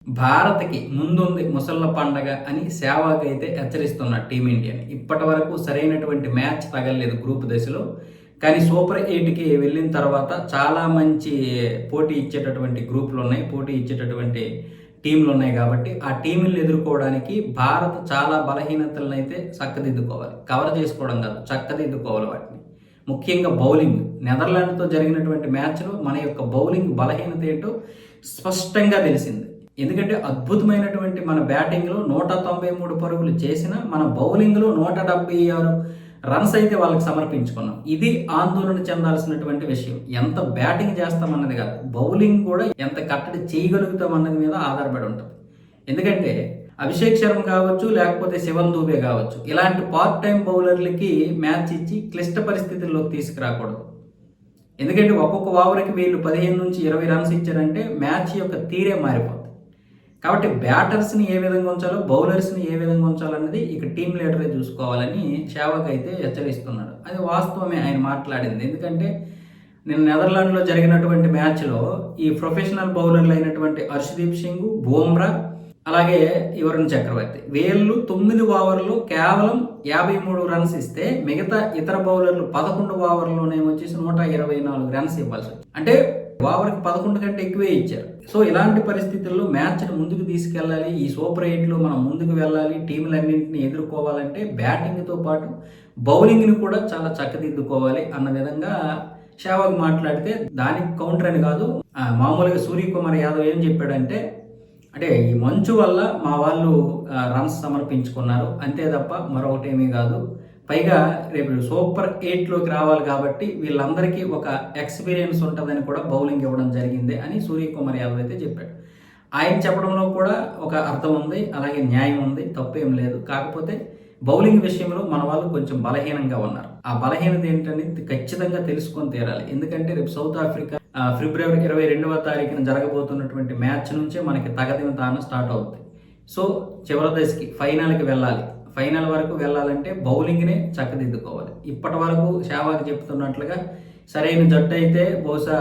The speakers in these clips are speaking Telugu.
భారత్‌కి ముందుంది ముసళ్ళ పండగ అని సెహ్వాగ్ అయితే హెచ్చరిస్తున్నాడు టీమిండియాని. ఇప్పటి వరకు సరైనటువంటి మ్యాచ్ తగలలేదు గ్రూప్ దశలో. కానీ సూపర్ 8కి వెళ్ళిన తర్వాత చాలా మంచి పోటీ ఇచ్చేటటువంటి గ్రూపులున్నాయి. పోటీ ఇచ్చేటటువంటి టీంలున్నాయి కాబట్టి ఆ టీంలను ఎదుర్కోవడానికి భారత్ చాలా బలహీనతలనైతే చక్కదిద్దుకోవాలి. కవర్ చేసుకోవడం కాదు, చక్కదిద్దుకోవాలి వాటిని. ముఖ్యంగా బౌలింగ్. నెదర్లాండ్‌తో జరిగినటువంటి మ్యాచ్‌లో మన యొక్క బౌలింగ్ బలహీనత ఏంటో స్పష్టంగా తెలిసింది. ఎందుకంటే అద్భుతమైనటువంటి మన బ్యాటింగ్‌లో 193 పరుగులు చేసిన మన బౌలింగ్‌లో 176 రన్స్ అయితే వాళ్ళకి సమర్పించుకున్నాం. ఇది ఆందోళన చెందాల్సినటువంటి విషయం. ఎంత బ్యాటింగ్ చేస్తామన్నది కాదు, బౌలింగ్ కూడా ఎంత కట్టడి చేయగలుగుతాం అన్నది మీద ఆధారపడి ఉంటుంది. ఎందుకంటే అభిషేక్ శర్మ కావచ్చు, లేకపోతే శివన్ దూబే కావచ్చు, ఇలాంటి పార్ట్ టైం బౌలర్లకి మ్యాచ్ ఇచ్చి క్లిష్ట పరిస్థితుల్లోకి తీసుకురాకూడదు. ఎందుకంటే ఒక్కొక్క ఓవర్కి వీళ్ళు 15 నుంచి 20 రన్స్ ఇచ్చారంటే మ్యాచ్ యొక్క తీరే మారిపోతుంది. కాబట్టి బ్యాటర్స్ని ఏ విధంగా ఉంచాలో, బౌలర్స్ని ఏ విధంగా ఉంచాలన్నది ఇక టీం లీడరే చూసుకోవాలని సెహ్వాగ్ అయితే హెచ్చరిస్తున్నాడు. అది వాస్తవమే ఆయన మాట్లాడింది. ఎందుకంటే నిన్న నెదర్లాండ్లో జరిగినటువంటి మ్యాచ్లో ఈ ప్రొఫెషనల్ బౌలర్లు అయినటువంటి హర్షదీప్ సింగ్, బూమ్రా, అలాగే వరుణ్ చక్రవర్తి వీళ్ళు 9 ఓవర్లు కేవలం 53 రన్స్ ఇస్తే మిగతా ఇతర బౌలర్లు 11 ఓవర్లోనే వచ్చేసి 124 రన్స్ ఇవ్వాల్సి వచ్చింది. అంటే ఓవర్కి 11 కంటే ఎక్కువే ఇచ్చారు. సో ఇలాంటి పరిస్థితుల్లో మ్యాచ్ను ముందుకు తీసుకెళ్ళాలి, ఈ సూపర్ 8లో మనం ముందుకు వెళ్ళాలి, టీంలన్నింటినీ ఎదుర్కోవాలంటే బ్యాటింగ్తో పాటు బౌలింగ్ని కూడా చాలా చక్కదిద్దుకోవాలి అన్న విధంగా సెహ్వాగ్ మాట్లాడితే, దానికి కౌంటర్ అని కాదు, మామూలుగా సూర్యకుమార్ యాదవ్ ఏం చెప్పాడంటే, అంటే ఈ మంచు వల్ల మా వాళ్ళు రన్స్ సమర్పించుకున్నారు అంతే తప్ప మరొకటేమీ కాదు. పైగా రేపు సూపర్ 8లోకి రావాలి కాబట్టి వీళ్ళందరికీ ఒక ఎక్స్పీరియన్స్ ఉంటుందని కూడా బౌలింగ్ ఇవ్వడం జరిగింది అని సూర్యకుమార్ యాదవ్ అయితే చెప్పాడు. ఆయన చెప్పడంలో కూడా ఒక అర్థం ఉంది, అలాగే న్యాయం ఉంది, తప్పేం లేదు. కాకపోతే బౌలింగ్ విషయంలో మన వాళ్ళు కొంచెం బలహీనంగా ఉన్నారు. ఆ బలహీనత ఏంటనేది ఖచ్చితంగా తెలుసుకొని తీరాలి. ఎందుకంటే రేపు సౌత్ ఆఫ్రికా ఫిబ్రవరి 22వ తారీఖున జరగబోతున్నటువంటి మ్యాచ్ నుంచే మనకి తగదిన తాను స్టార్ట్ అవుతుంది. సో చివరి దశకి ఫైనల్కి వెళ్ళాలి. ఫైనల్ వరకు వెళ్ళాలంటే బౌలింగ్నే చక్కదిద్దుకోవాలి. ఇప్పటి వరకు సెహ్వాగ్ చెప్తున్నట్లుగా సరైన జట్టు అయితే బహుశా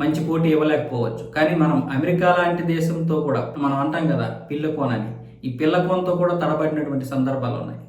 మంచి పోటీ ఇవ్వలేకపోవచ్చు. కానీ మనం అమెరికా లాంటి దేశంతో కూడా మనం అంటాం కదా పిల్లకోనని, ఈ పిల్లకోనతో కూడా తడబడినటువంటి సందర్భాలు ఉన్నాయి.